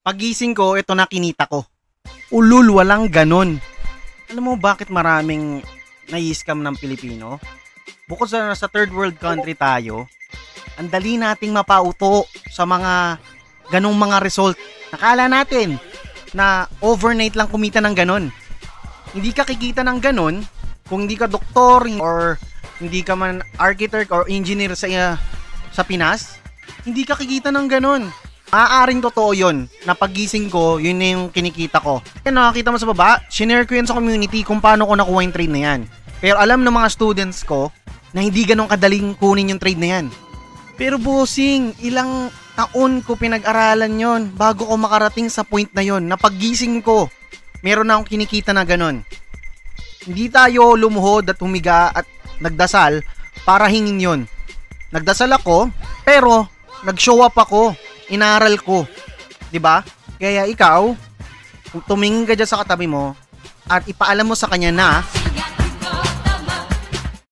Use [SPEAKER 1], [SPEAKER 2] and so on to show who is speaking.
[SPEAKER 1] Pagising ko, ito na kinita ko. Ulul, walang ganon. Alam mo bakit maraming nai-scam ng Pilipino? Bukod sa third world country tayo, ang dali nating mapauto sa mga ganong mga result. Nakala natin na overnight lang kumita ng ganon. Hindi ka kikita ng ganon kung hindi ka doktor or hindi ka man architect or engineer sa Pinas. Hindi ka kikita ng ganon. Maaaring totoo yun, na pagising ko, yun na yung kinikita ko. Kaya nakakita mo sa baba, shinare ko yun sa community kung paano ko nakuha yung trade na yan. Pero alam ng mga students ko na hindi ganun kadaling kunin yung trade na yan. Pero bossing, ilang taon ko pinag-aralan yon bago ko makarating sa point na yon, na pagising ko, meron na akong kinikita na ganun. Hindi tayo lumuhod at humiga at nagdasal para hingin yon. Nagdasal ako, pero nag-show up ako. Inaral ko, 'di ba? Kaya ikaw, kung tumingin ka diyan sa katabi mo at ipaalam mo sa kanya na